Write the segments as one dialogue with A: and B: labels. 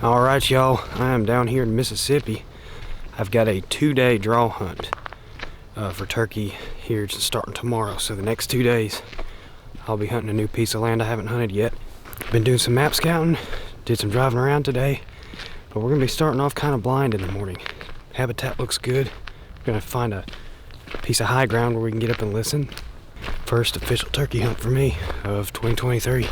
A: Alright, y'all, I am down here in Mississippi. I've got a 2-day draw hunt for turkey here starting tomorrow. So the next 2 days, I'll be hunting a new piece of land I haven't hunted yet. Been doing some map scouting, did some driving around today, but we're gonna be starting off kind of blind in the morning. Habitat looks good. We're gonna find a piece of high ground where we can get up and listen. First official turkey hunt for me of 2023.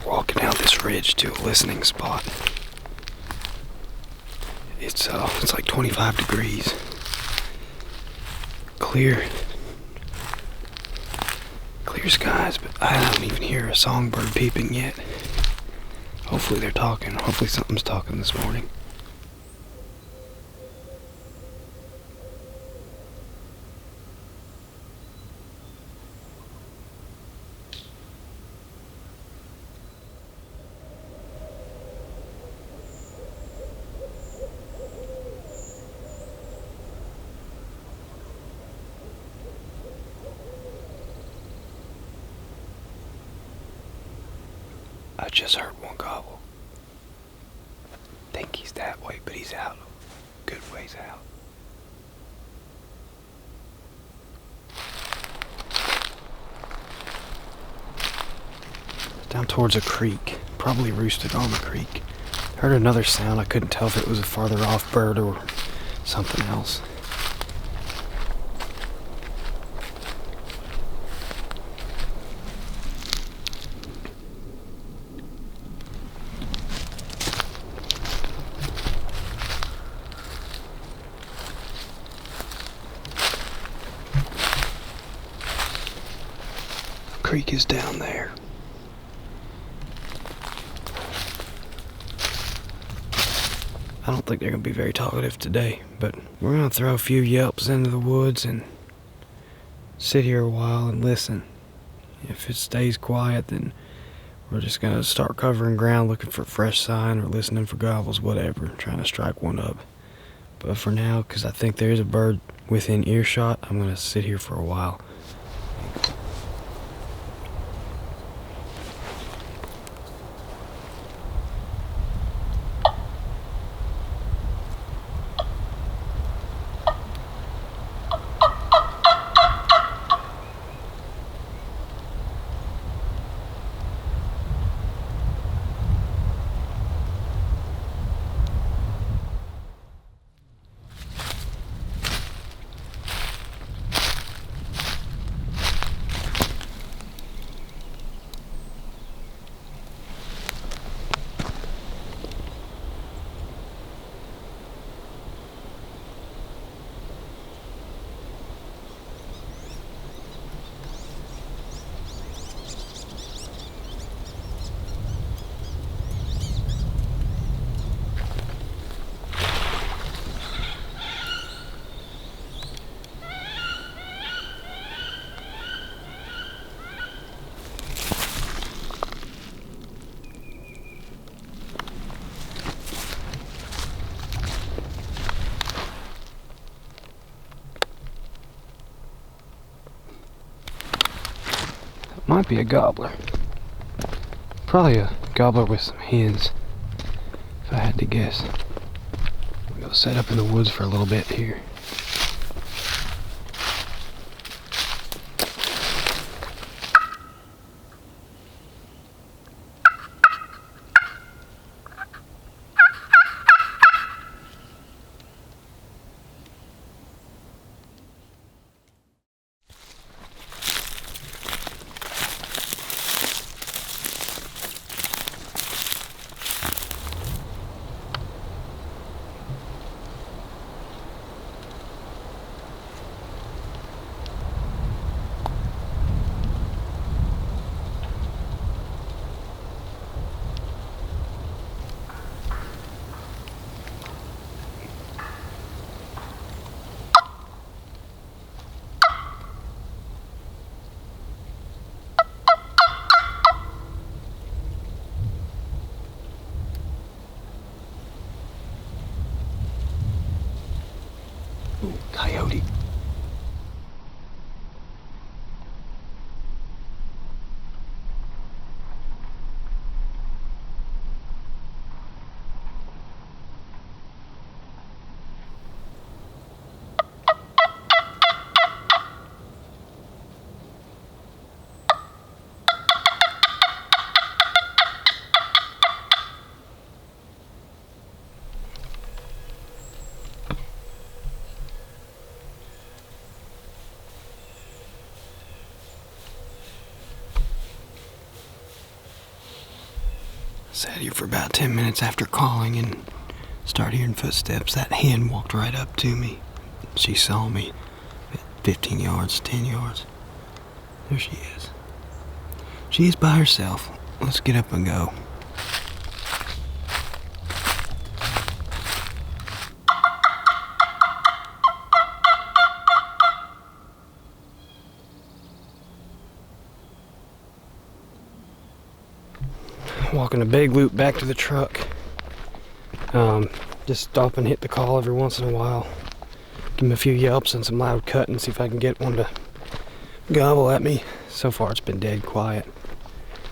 A: Walking down this ridge to a listening spot. It's like 25 degrees. Clear skies, but I don't even hear a songbird peeping yet. Hopefully they're talking. Hopefully something's talking this morning. I just heard one gobble. Think he's that way, but he's out. Good ways out. Down towards a creek. Probably roosted on the creek. Heard another sound. I couldn't tell if it was a farther off bird or something else. Creek is down there. I don't think they're going to be very talkative today, but we're going to throw a few yelps into the woods and sit here a while and listen. If it stays quiet, then we're just going to start covering ground, looking for fresh sign or listening for gobbles, whatever, trying to strike one up. But for now, because I think there is a bird within earshot, I'm going to sit here for a while. Might be a gobbler. Probably a gobbler with some hens, if I had to guess. We'll go set up in the woods for a little bit here. Coyote. Sat here for about 10 minutes after calling and started hearing footsteps. That hen walked right up to me. She saw me at 15 yards, 10 yards. There she is. She is by herself. Let's get up and go. Walking a big loop back to the truck. Just stop and hit the call every once in a while. Give him a few yelps and some loud cutting, see if I can get one to gobble at me. So far it's been dead quiet,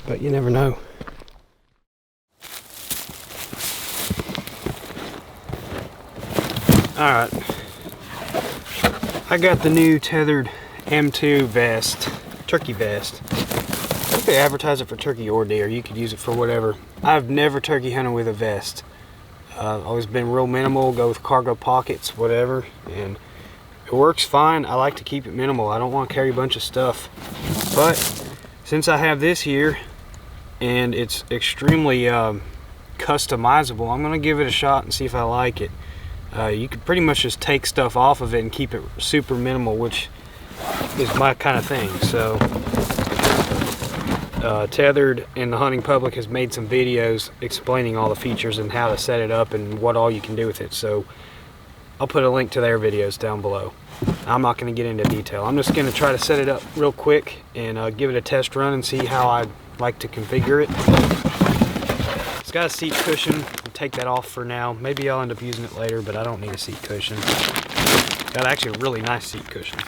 A: but you never know. Alright, I got the new tethered M2 vest, turkey vest. I think they advertise it for turkey or deer. You could use it for whatever. I've never turkey hunted with a vest. Always been real minimal, go with cargo pockets, whatever, and it works fine. I like to keep it minimal. I don't want to carry a bunch of stuff. But since I have this here and it's extremely customizable, I'm going to give it a shot and see if I like it. You could pretty much just take stuff off of it and keep it super minimal, which is my kind of thing. So Tethered and the hunting public has made some videos explaining all the features and how to set it up and what all you can do with it. So I'll put a link to their videos down below. I'm not going to get into detail. I'm just going to try to set it up real quick and give it a test run and see how I'd like to configure it. It's got a seat cushion. I'll take that off for now. Maybe I'll end up using it later, but I don't need a seat cushion. Got actually a really nice seat cushion.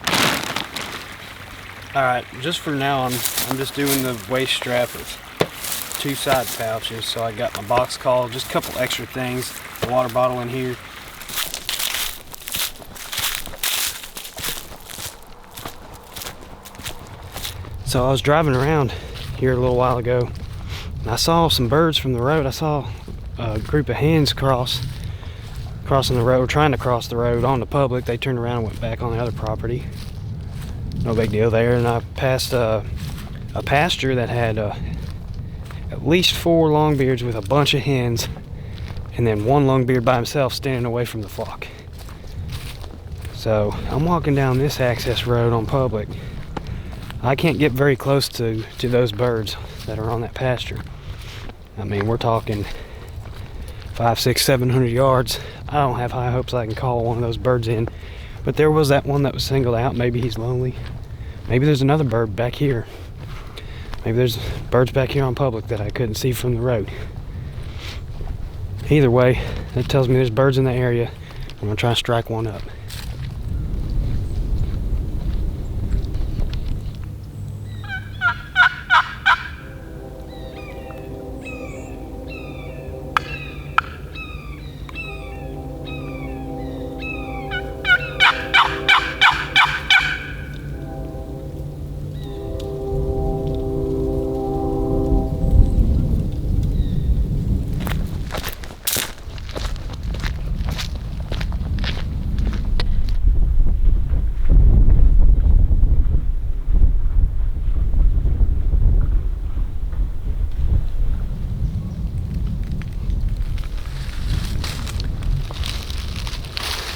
A: Alright, just for now I'm just doing the waist strap of 2 side pouches. So I got my box call, just a couple extra things, a water bottle in here. So I was driving around here a little while ago and I saw some birds from the road. I saw a group of hens crossing the road, trying to cross the road on the public. They turned around and went back on the other property. No big deal there. And I passed a pasture that had at least 4 longbeards with a bunch of hens, and then 1 longbeard by himself standing away from the flock. So I'm walking down this access road on public. I can't get very close to those birds that are on that pasture. I mean, we're talking 500, 600, 700 yards. I don't have high hopes I can call one of those birds in. But there was that one that was singled out. Maybe he's lonely. Maybe there's another bird back here. Maybe there's birds back here on public that I couldn't see from the road. Either way, that tells me there's birds in the area. I'm gonna try to strike one up.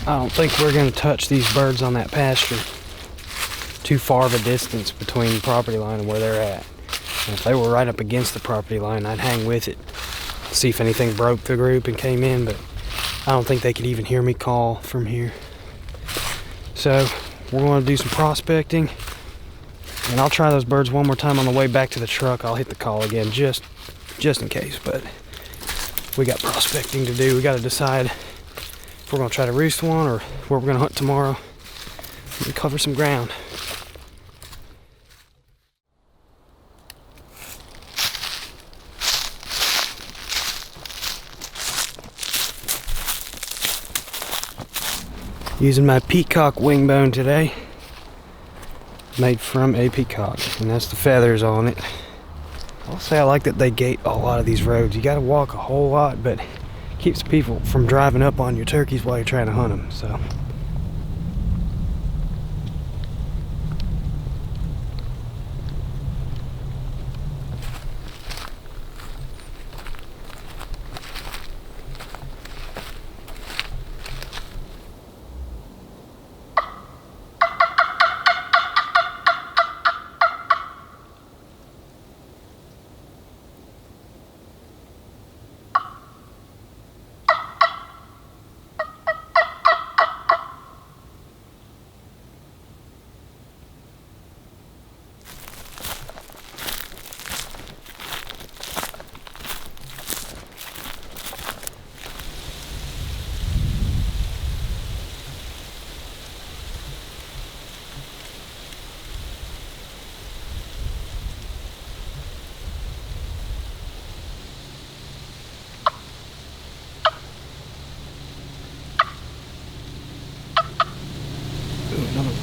A: I don't think we're going to touch these birds on that pasture. Too far of a distance between the property line and where they're at. And if they were right up against the property line, I'd hang with it, see if anything broke the group and came in, but I don't think they could even hear me call from here. So we're going to do some prospecting, and I'll try those birds one more time on the way back to the truck. I'll hit the call again just in case, but we got prospecting to do. We got to decide if we're going to try to roost one or where we're going to hunt tomorrow. and cover some ground. Using my peacock wing bone today, made from a peacock, and that's the feathers on it. I'll say I like that they gate a lot of these roads. You gotta walk a whole lot, but it keeps people from driving up on your turkeys while you're trying to hunt them, so. Another one.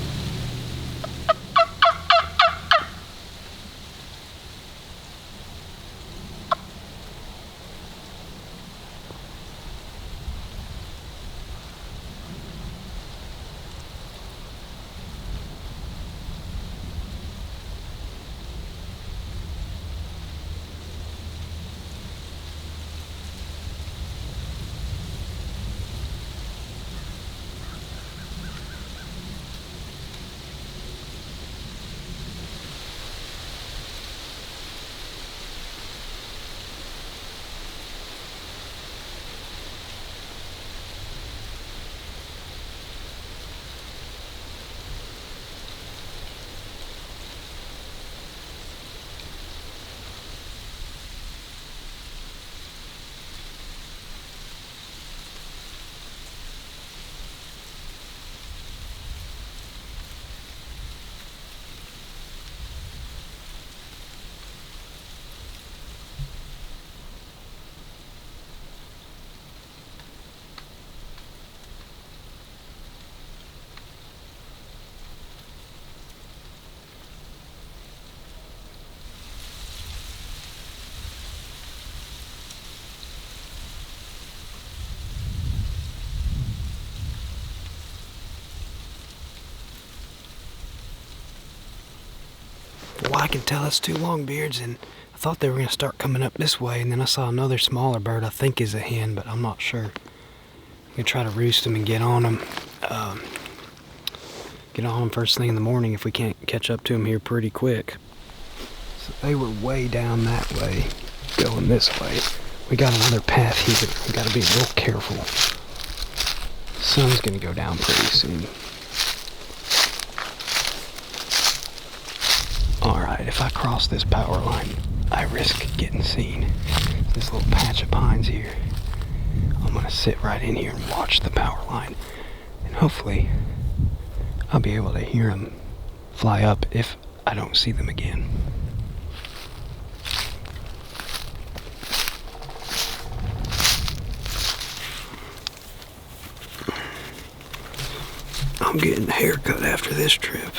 A: Well, I can tell it's two longbeards, and I thought they were going to start coming up this way, and then I saw another smaller bird I think is a hen, but I'm not sure. I'm going to try to roost them and get on them. Get on them first thing in the morning if we can't catch up to them here pretty quick. So they were way down that way, going this way. We got another path here. We got to be real careful. The sun's going to go down pretty soon. Alright, if I cross this power line, I risk getting seen. This little patch of pines here. I'm going to sit right in here and watch the power line. And hopefully, I'll be able to hear them fly up if I don't see them again. I'm getting a haircut after this trip.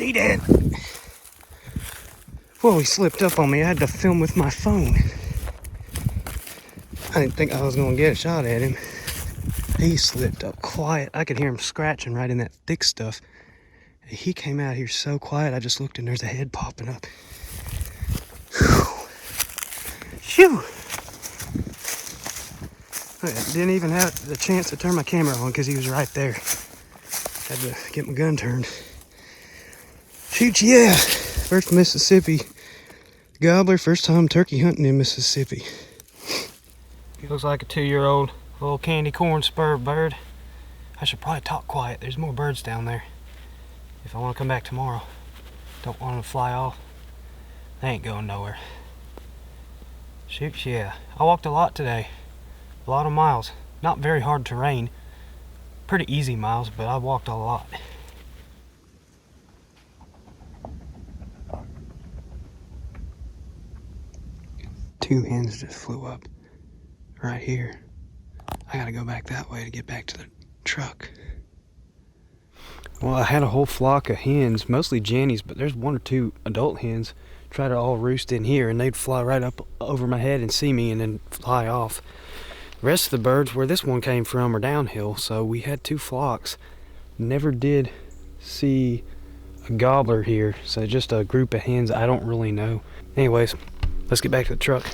A: See that? Whoa, he slipped up on me. I had to film with my phone. I didn't think I was gonna get a shot at him. He slipped up quiet. I could hear him scratching right in that thick stuff. He came out here so quiet, I just looked and there's a head popping up. Phew! I didn't even have the chance to turn my camera on because he was right there. Had to get my gun turned. Shoot, yeah! First Mississippi gobbler, first time turkey hunting in Mississippi. He looks like a 2-year-old little candy corn spur bird. I should probably talk quiet. There's more birds down there. If I want to come back tomorrow, don't want them to fly off. They ain't going nowhere. Shoot, yeah. I walked a lot today. A lot of miles. Not very hard terrain. Pretty easy miles, but I walked a lot. Two hens just flew up right here. I gotta go back that way to get back to the truck. Well, I had a whole flock of hens, mostly jennies, but there's 1 or 2 adult hens try to all roost in here, and they'd fly right up over my head and see me and then fly off. The rest of the birds, where this one came from, are downhill, so we had 2 flocks. Never did see a gobbler here, so just a group of hens I don't really know. Anyways, let's get back to the truck.